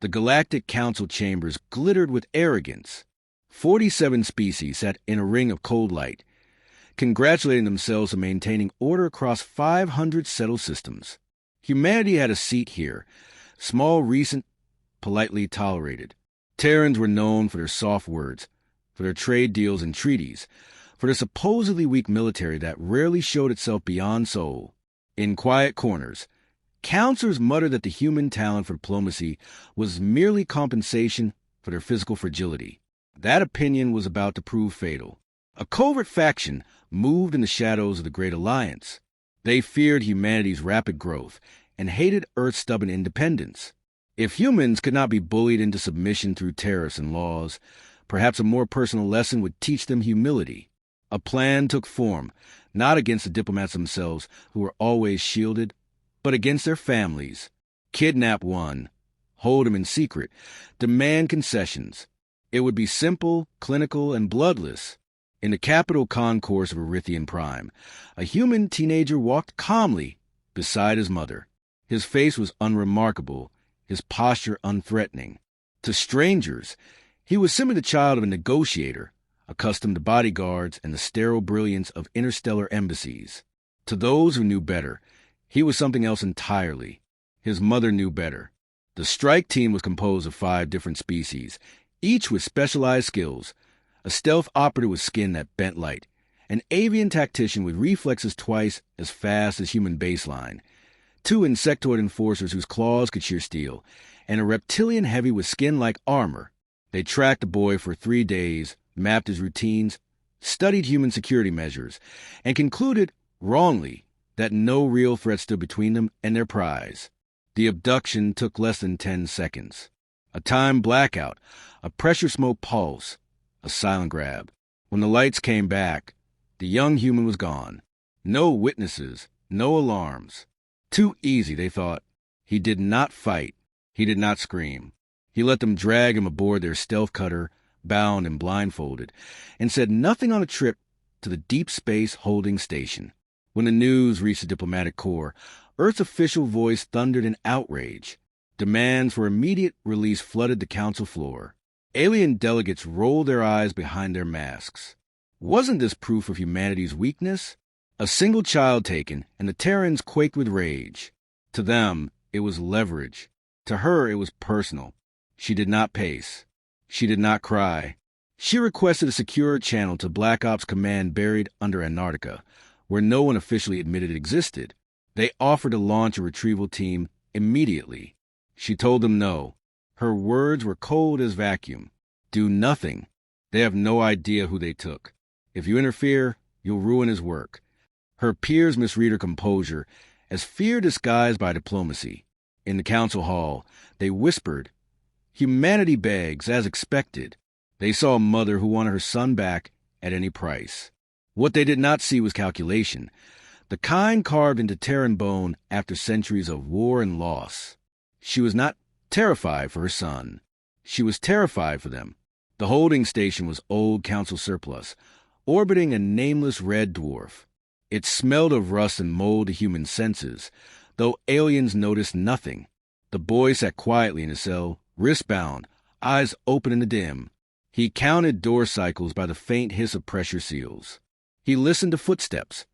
The Galactic Council chambers glittered with arrogance. 47 species sat in a ring of cold light, congratulating themselves on maintaining order across 500 settled systems. Humanity had a seat here, small, recent, politely tolerated. Terrans were known for their soft words, for their trade deals and treaties, for their supposedly weak military that rarely showed itself beyond Sol. In quiet corners, counselors muttered that the human talent for diplomacy was merely compensation for their physical fragility. That opinion was about to prove fatal. A covert faction moved in the shadows of the Great Alliance. They feared humanity's rapid growth and hated Earth's stubborn independence. If humans could not be bullied into submission through tariffs and laws, perhaps a more personal lesson would teach them humility. A plan took form, not against the diplomats themselves, who were always shielded, but against their families. Kidnap one, hold him in secret, demand concessions. It would be simple, clinical, and bloodless. In the capital concourse of Erythian Prime, a human teenager walked calmly beside his mother. His face was unremarkable, his posture unthreatening. To strangers, he was simply the child of a negotiator, accustomed to bodyguards and the sterile brilliance of interstellar embassies. To those who knew better, he was something else entirely. His mother knew better. The strike team was composed of 5 different species, each with specialized skills: a stealth operative with skin that bent light, an avian tactician with reflexes twice as fast as human baseline, 2 insectoid enforcers whose claws could shear steel, and a reptilian heavy with skin like armor. They tracked the boy for 3 days, mapped his routines, studied human security measures, and concluded, wrongly, that no real threat stood between them and their prize. The abduction took less than 10 seconds. A time blackout, a pressure smoke pulse, a silent grab. When the lights came back, the young human was gone. No witnesses, no alarms. Too easy, they thought. He did not fight. He did not scream. He let them drag him aboard their stealth cutter, bound and blindfolded, and said nothing on a trip to the deep space holding station. When the news reached the diplomatic corps, Earth's official voice thundered in outrage. Demands for immediate release flooded the council floor. Alien delegates rolled their eyes behind their masks. Wasn't this proof of humanity's weakness? A single child taken, and the Terrans quaked with rage. To them, it was leverage. To her, it was personal. She did not pace. She did not cry. She requested a secure channel to Black Ops Command buried under Antarctica, where no one officially admitted it existed. They offered to launch a retrieval team immediately. She told them no. Her words were cold as vacuum. Do nothing. They have no idea who they took. If you interfere, you'll ruin his work. Her peers misread her composure as fear disguised by diplomacy. In the council hall, they whispered, "Humanity begs, as expected." They saw a mother who wanted her son back at any price. What they did not see was calculation, the kind carved into Terran bone after centuries of war and loss. She was not terrified for her son. She was terrified for them. The holding station was old council surplus, orbiting a nameless red dwarf. It smelled of rust and mold to human senses, though aliens noticed nothing. The boy sat quietly in his cell, wrist-bound, eyes open in the dim. He counted door cycles by the faint hiss of pressure seals. He listened to footsteps,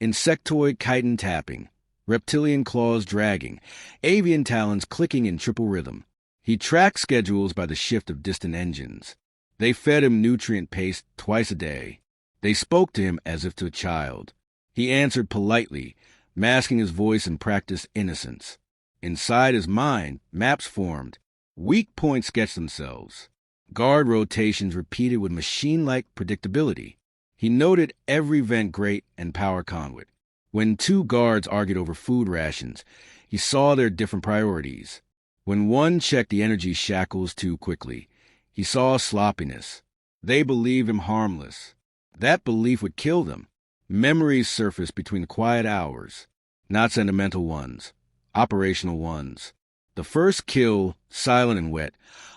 insectoid chitin tapping, reptilian claws dragging, avian talons clicking in triple rhythm. He tracked schedules by the shift of distant engines. They fed him nutrient paste twice a day. They spoke to him as if to a child. He answered politely, masking his voice in practiced innocence. Inside his mind, maps formed. Weak points sketched themselves. Guard rotations repeated with machine-like predictability. He noted every vent grate and power conduit. When 2 guards argued over food rations, he saw their different priorities. When one checked the energy shackles too quickly, he saw sloppiness. They believed him harmless. That belief would kill them. Memories surfaced between the quiet hours, not sentimental ones, operational ones. The first kill, silent and wet,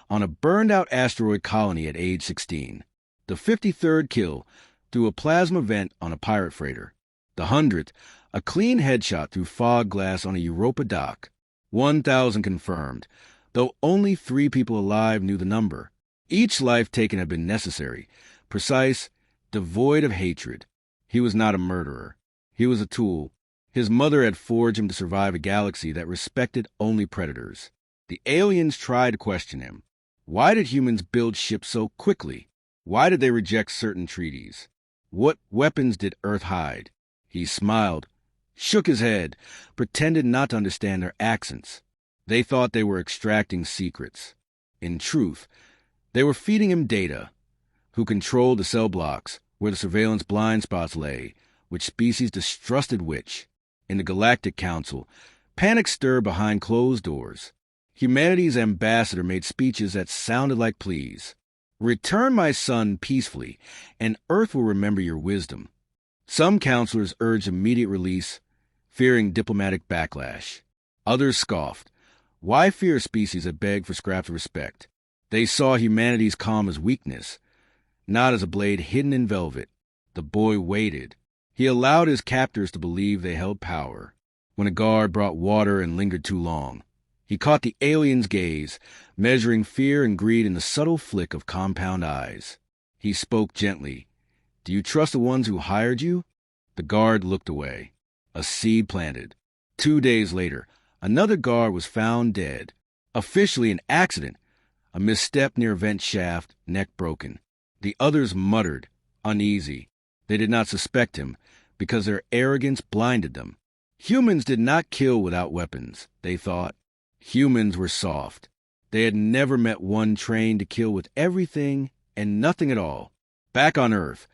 on a burned-out asteroid colony at age 16. The 53rd kill, through a plasma vent on a pirate freighter. The 100th, a clean headshot through fog glass on a Europa dock. 1,000 confirmed, though only 3 people alive knew the number. Each life taken had been necessary, precise, devoid of hatred. He was not a murderer. He was a tool. His mother had forged him to survive a galaxy that respected only predators. The aliens tried to question him. Why did humans build ships so quickly? Why did they reject certain treaties? What weapons did Earth hide? He smiled, shook his head, pretended not to understand their accents. They thought they were extracting secrets. In truth, they were feeding him data. Who controlled the cell blocks, where the surveillance blind spots lay, which species distrusted which. In the Galactic Council, panic stirred behind closed doors. Humanity's ambassador made speeches that sounded like pleas. Return my son peacefully, and Earth will remember your wisdom. Some counselors urged immediate release, fearing diplomatic backlash. Others scoffed. Why fear a species that begged for scraps of respect? They saw humanity's calm as weakness, not as a blade hidden in velvet. The boy waited. He allowed his captors to believe they held power. When a guard brought water and lingered too long, he caught the alien's gaze, measuring fear and greed in the subtle flick of compound eyes. He spoke gently. Do you trust the ones who hired you? The guard looked away. A seed planted. 2 days later, another guard was found dead. Officially an accident. A misstep near a vent shaft, neck broken. The others muttered, uneasy. They did not suspect him, because their arrogance blinded them. Humans did not kill without weapons, they thought. Humans were soft. They had never met one trained to kill with everything and nothing at all. Back on Earth,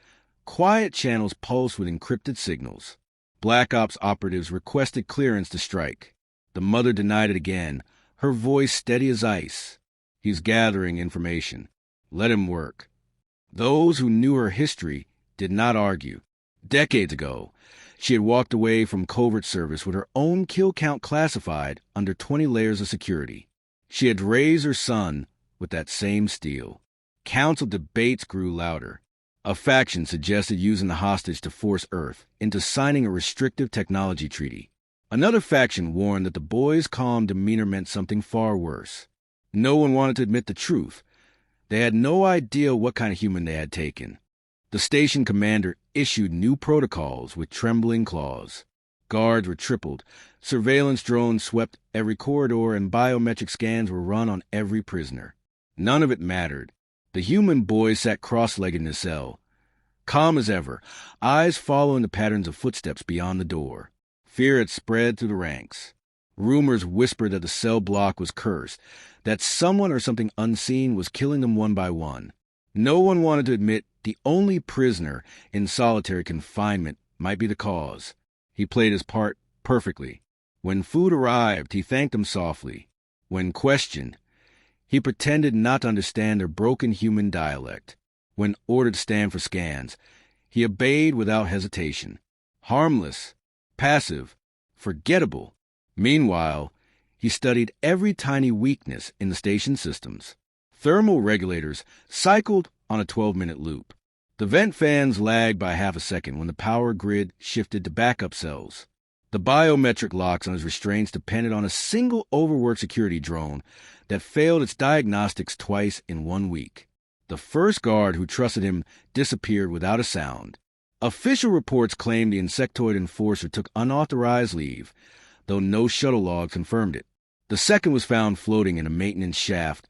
quiet channels pulsed with encrypted signals. Black Ops operatives requested clearance to strike. The mother denied it again, her voice steady as ice. He's gathering information. Let him work. Those who knew her history did not argue. Decades ago, she had walked away from covert service with her own kill count classified under 20 layers of security. She had raised her son with that same steel. Council debates grew louder. A faction suggested using the hostage to force Earth into signing a restrictive technology treaty. Another faction warned that the boy's calm demeanor meant something far worse. No one wanted to admit the truth. They had no idea what kind of human they had taken. The station commander issued new protocols with trembling claws. Guards were tripled, surveillance drones swept every corridor, and biometric scans were run on every prisoner. None of it mattered. The human boy sat cross-legged in his cell, calm as ever, eyes following the patterns of footsteps beyond the door. Fear had spread through the ranks. Rumors whispered that the cell block was cursed, that someone or something unseen was killing them one by one. No one wanted to admit the only prisoner in solitary confinement might be the cause. He played his part perfectly. When food arrived, he thanked them softly. When questioned, he pretended not to understand their broken human dialect. When ordered to stand for scans, he obeyed without hesitation. Harmless, passive, forgettable. Meanwhile, he studied every tiny weakness in the station systems. Thermal regulators cycled on a 12-minute loop. The vent fans lagged by half a second when the power grid shifted to backup cells. The biometric locks on his restraints depended on a single overworked security drone that failed its diagnostics twice in 1 week. The first guard who trusted him disappeared without a sound. Official reports claimed the insectoid enforcer took unauthorized leave, though no shuttle log confirmed it. The second was found floating in a maintenance shaft,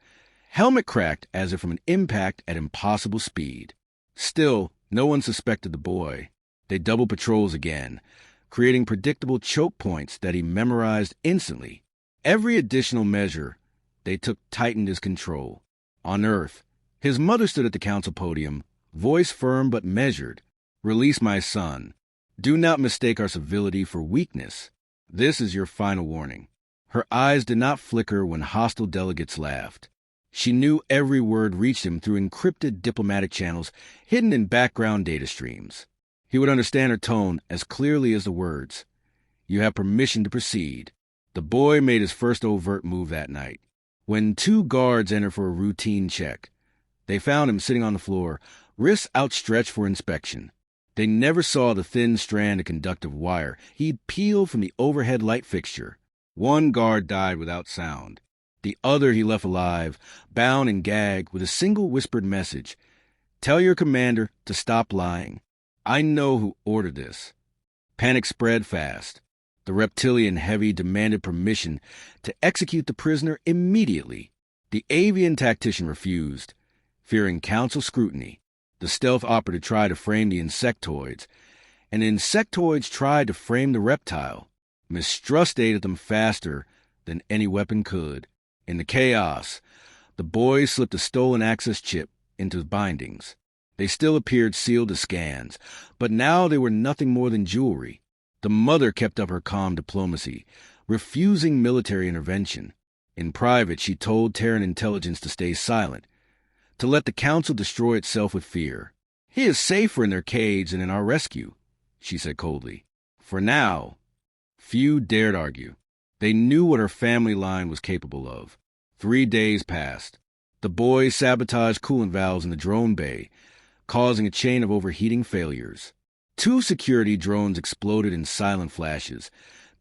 helmet cracked as if from an impact at impossible speed. Still, no one suspected the boy. They doubled patrols again, creating predictable choke points that he memorized instantly. Every additional measure they took tightened his control. On Earth, his mother stood at the council podium, voice firm but measured. Release my son. Do not mistake our civility for weakness. This is your final warning. Her eyes did not flicker when hostile delegates laughed. She knew every word reached him through encrypted diplomatic channels hidden in background data streams. He would understand her tone as clearly as the words. You have permission to proceed. The boy made his first overt move that night. When 2 guards entered for a routine check, they found him sitting on the floor, wrists outstretched for inspection. They never saw the thin strand of conductive wire he'd peeled from the overhead light fixture. 1 guard died without sound. The other he left alive, bound and gagged, with a single whispered message. "Tell your commander to stop lying. I know who ordered this." Panic spread fast. The reptilian heavy demanded permission to execute the prisoner immediately. The avian tactician refused, fearing council scrutiny. The stealth operative tried to frame the insectoids, and the insectoids tried to frame the reptile. Mistrust ate at them faster than any weapon could. In the chaos, the boys slipped a stolen access chip into the bindings. They still appeared sealed as scans, but now they were nothing more than jewelry. The mother kept up her calm diplomacy, refusing military intervention. In private, she told Terran intelligence to stay silent, to let the council destroy itself with fear. "He is safer in their cage than in our rescue," she said coldly. For now, few dared argue. They knew what her family line was capable of. 3 days passed. The boys sabotaged coolant valves in the drone bay, causing a chain of overheating failures. 2 security drones exploded in silent flashes,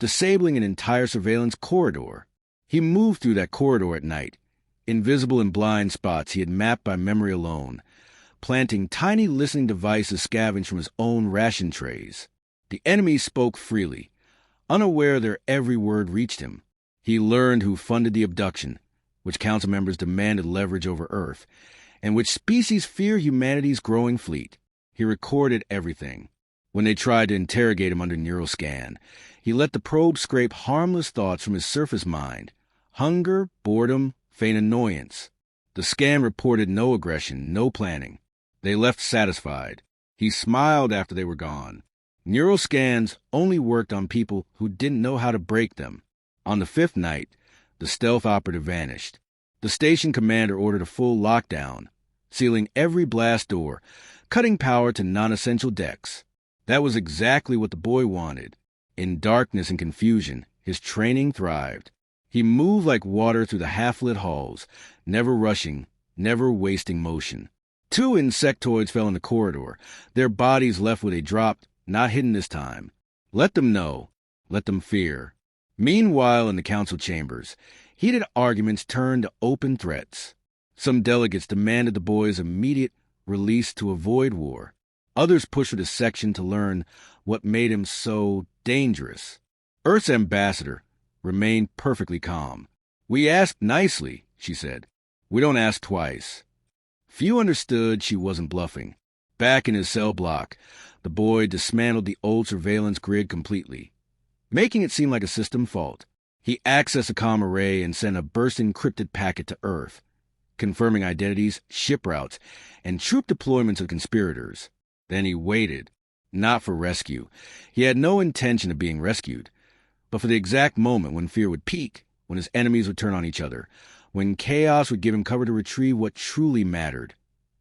disabling an entire surveillance corridor. He moved through that corridor at night, invisible in blind spots he had mapped by memory alone, planting tiny listening devices scavenged from his own ration trays. The enemy spoke freely, unaware their every word reached him. He learned who funded the abduction, which council members demanded leverage over Earth, and which species fear humanity's growing fleet. He recorded everything. When they tried to interrogate him under neuroscan, he let the probe scrape harmless thoughts from his surface mind: hunger, boredom, faint annoyance. The scan reported no aggression, no planning. They left satisfied. He smiled after they were gone. Neuroscans only worked on people who didn't know how to break them. On the 5th night, the stealth operative vanished. The station commander ordered a full lockdown, sealing every blast door, cutting power to non-essential decks. That was exactly what the boy wanted. In darkness and confusion, his training thrived. He moved like water through the half-lit halls, never rushing, never wasting motion. 2 insectoids fell in the corridor, their bodies left where they dropped, not hidden this time. Let them know. Let them fear. Meanwhile, in the council chambers, heated arguments turned to open threats. Some delegates demanded the boys' immediate release to avoid war. Others pushed for the section to learn what made him so dangerous. Earth's ambassador remained perfectly calm. "We asked nicely," she said. "We don't ask twice." Few understood she wasn't bluffing. Back in his cell block, the boy dismantled the old surveillance grid completely, making it seem like a system fault. He accessed a comm array and sent a burst encrypted packet to Earth, confirming identities, ship routes, and troop deployments of conspirators. Then he waited, not for rescue. He had no intention of being rescued, but for the exact moment when fear would peak, when his enemies would turn on each other, when chaos would give him cover to retrieve what truly mattered: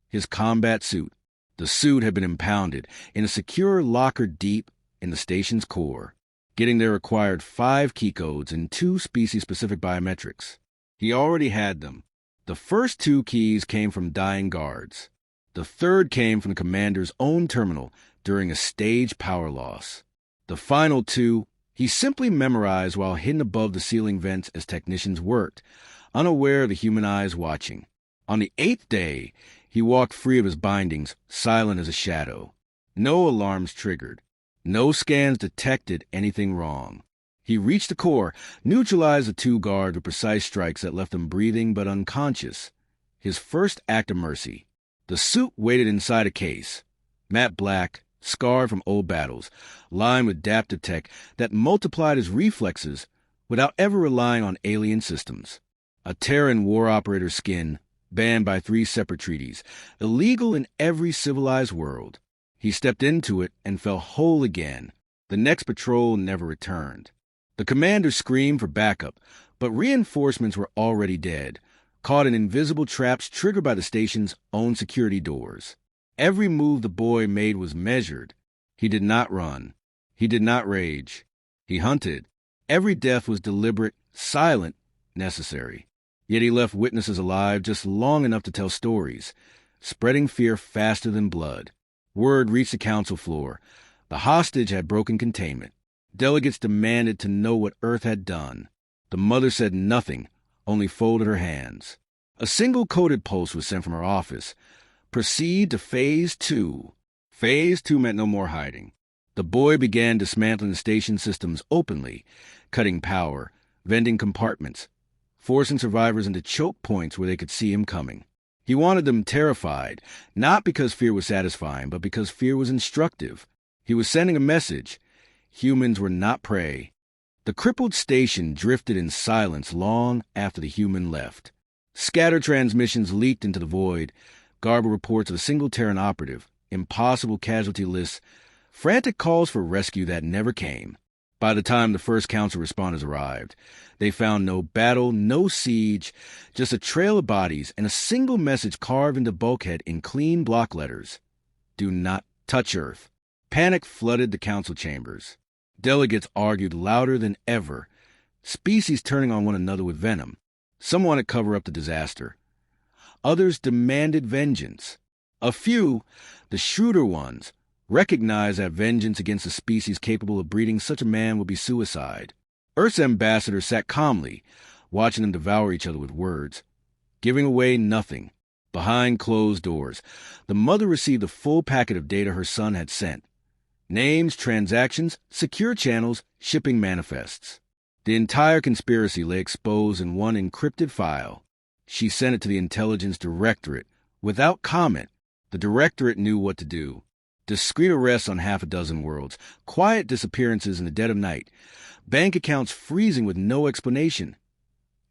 his combat suit. The suit had been impounded in a secure locker deep in the station's core. Getting there required 5 key codes and 2 species-specific biometrics. He already had them. The first 2 keys came from dying guards. The 3rd came from the commander's own terminal during a staged power loss. The final 2 he simply memorized while hidden above the ceiling vents as technicians worked, unaware of the human eyes watching. On the 8th day, he walked free of his bindings, silent as a shadow. No alarms triggered. No scans detected anything wrong. He reached the core, neutralized the 2 guards with precise strikes that left them breathing but unconscious. His first act of mercy. The suit waited inside a case, matte black, scarred from old battles, lined with adaptive tech that multiplied his reflexes without ever relying on alien systems. A Terran war operator's skin, banned by 3 separate treaties, illegal in every civilized world. He stepped into it and fell whole again. The next patrol never returned. The commander screamed for backup, but reinforcements were already dead, caught in invisible traps triggered by the station's own security doors. Every move the boy made was measured. He did not run. He did not rage. He hunted. Every death was deliberate, silent, necessary. Yet he left witnesses alive just long enough to tell stories, spreading fear faster than blood. Word reached the council floor. The hostage had broken containment. Delegates demanded to know what Earth had done. The mother said nothing, only folded her hands. A single coded pulse was sent from her office. Proceed to Phase 2. Phase 2 meant no more hiding. The boy began dismantling the station systems openly, cutting power, vending compartments, forcing survivors into choke points where they could see him coming. He wanted them terrified, not because fear was satisfying, but because fear was instructive. He was sending a message. Humans were not prey. The crippled station drifted in silence long after the human left. Scattered transmissions leaked into the void, garbled reports of a single Terran operative, impossible casualty lists, frantic calls for rescue that never came. By the time the first council responders arrived, they found no battle, no siege, just a trail of bodies and a single message carved into bulkhead in clean block letters. Do not touch Earth. Panic flooded the council chambers. Delegates argued louder than ever, species turning on one another with venom. Some wanted to cover up the disaster. Others demanded vengeance. A few, the shrewder ones, recognized that vengeance against a species capable of breeding such a man would be suicide. Earth's ambassador sat calmly, watching them devour each other with words, giving away nothing. Behind closed doors, the mother received the full packet of data her son had sent. Names, transactions, secure channels, shipping manifests. The entire conspiracy lay exposed in one encrypted file. She sent it to the intelligence directorate. Without comment, the directorate knew what to do. Discreet arrests on half a dozen worlds, quiet disappearances in the dead of night, bank accounts freezing with no explanation.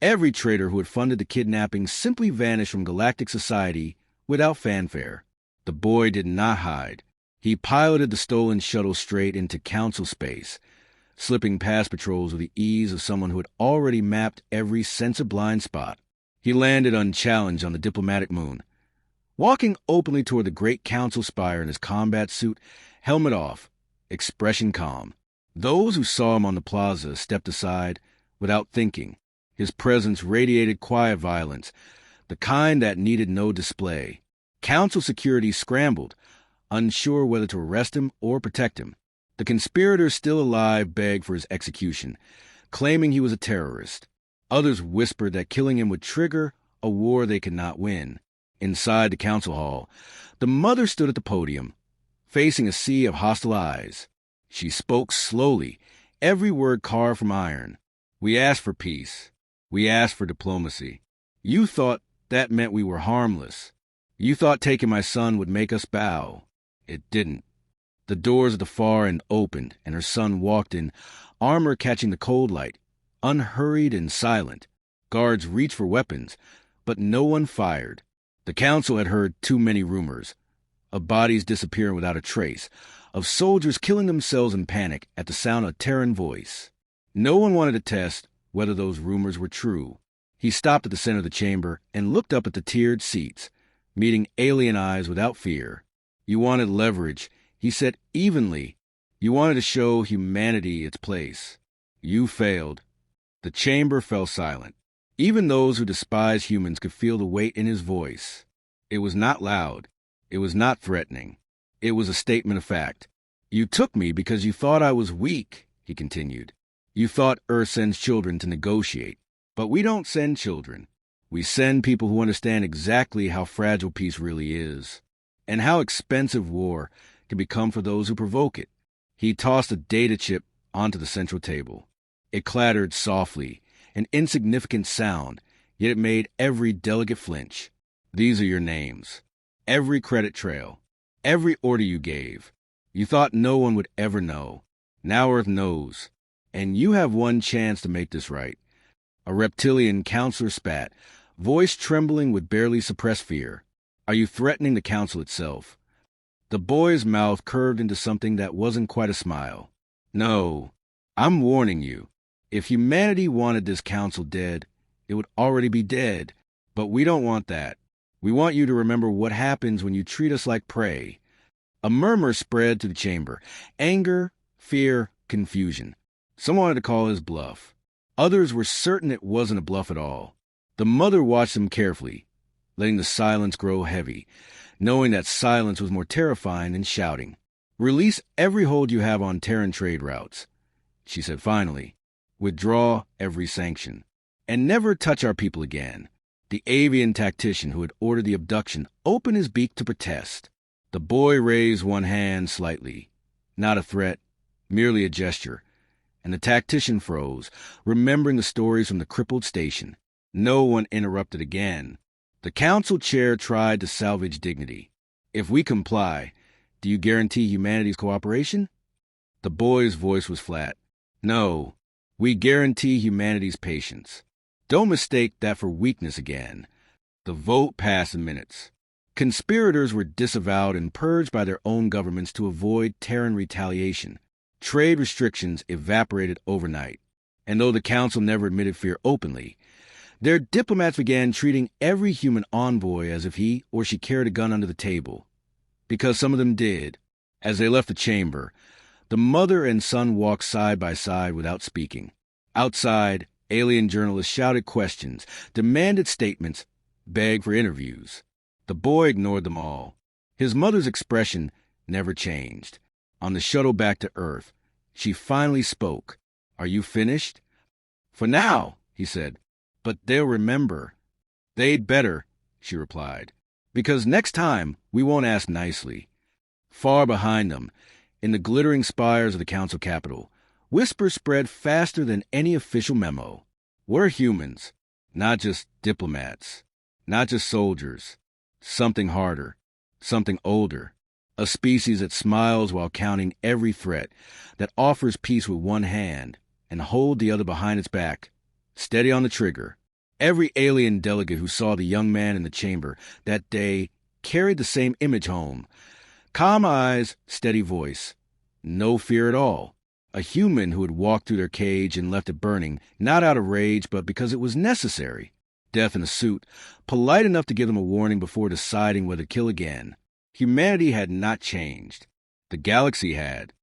Every traitor who had funded the kidnapping simply vanished from galactic society without fanfare. The boy did not hide. He piloted the stolen shuttle straight into council space, slipping past patrols with the ease of someone who had already mapped every sensor blind spot. He landed unchallenged on the diplomatic moon, walking openly toward the great council spire in his combat suit, helmet off, expression calm. Those who saw him on the plaza stepped aside without thinking. His presence radiated quiet violence, the kind that needed no display. Council security scrambled, unsure whether to arrest him or protect him. The conspirators still alive begged for his execution, claiming he was a terrorist. Others whispered that killing him would trigger a war they could not win. Inside the council hall, the mother stood at the podium, facing a sea of hostile eyes. She spoke slowly, every word carved from iron. We asked for peace. We asked for diplomacy. You thought that meant we were harmless. You thought taking my son would make us bow. It didn't. The doors at the far end opened, and her son walked in, armor catching the cold light, unhurried and silent. Guards reached for weapons, but no one fired. The council had heard too many rumors, of bodies disappearing without a trace, of soldiers killing themselves in panic at the sound of a Terran voice. No one wanted to test whether those rumors were true. He stopped at the center of the chamber and looked up at the tiered seats, meeting alien eyes without fear. You wanted leverage, he said evenly. You wanted to show humanity its place. You failed. The chamber fell silent. Even those who despised humans could feel the weight in his voice. It was not loud. It was not threatening. It was a statement of fact. You took me because you thought I was weak, he continued. You thought Earth sends children to negotiate. But we don't send children. We send people who understand exactly how fragile peace really is, and how expensive war can become for those who provoke it. He tossed a data chip onto the central table. It clattered softly, an insignificant sound, yet it made every delegate flinch. These are your names. Every credit trail. Every order you gave. You thought no one would ever know. Now Earth knows. And you have one chance to make this right. A reptilian counselor spat, voice trembling with barely suppressed fear. Are you threatening the council itself? The boy's mouth curved into something that wasn't quite a smile. No, I'm warning you. If humanity wanted this council dead, it would already be dead. But we don't want that. We want you to remember what happens when you treat us like prey. A murmur spread to the chamber. Anger, fear, confusion. Some wanted to call his bluff. Others were certain it wasn't a bluff at all. The mother watched them carefully, letting the silence grow heavy, knowing that silence was more terrifying than shouting. Release every hold you have on Terran trade routes, she said finally. Withdraw every sanction. and never touch our people again. The avian tactician who had ordered the abduction opened his beak to protest. The boy raised one hand slightly. Not a threat, merely a gesture. And the tactician froze, remembering the stories from the crippled station. No one interrupted again. The council chair tried to salvage dignity. If we comply, do you guarantee humanity's cooperation? The boy's voice was flat. No, we guarantee humanity's patience. Don't mistake that for weakness again. The vote passed in minutes. Conspirators were disavowed and purged by their own governments to avoid Terran retaliation. Trade restrictions evaporated overnight. And though the council never admitted fear openly, their diplomats began treating every human envoy as if he or she carried a gun under the table. Because some of them did. As they left the chamber, the mother and son walked side by side without speaking. Outside, alien journalists shouted questions, demanded statements, begged for interviews. The boy ignored them all. His mother's expression never changed. On the shuttle back to Earth, she finally spoke. Are you finished? For now, he said. But they'll remember. They'd better, she replied. Because next time, we won't ask nicely. Far behind them, in the glittering spires of the council capital, whispers spread faster than any official memo. We're humans, not just diplomats, not just soldiers. Something harder, something older. A species that smiles while counting every threat, that offers peace with one hand and holds the other behind its back, steady on the trigger. Every alien delegate who saw the young man in the chamber that day carried the same image home. Calm eyes, steady voice. No fear at all. A human who had walked through their cage and left it burning, not out of rage, but because it was necessary. Death in a suit, polite enough to give them a warning before deciding whether to kill again. Humanity had not changed. The galaxy had.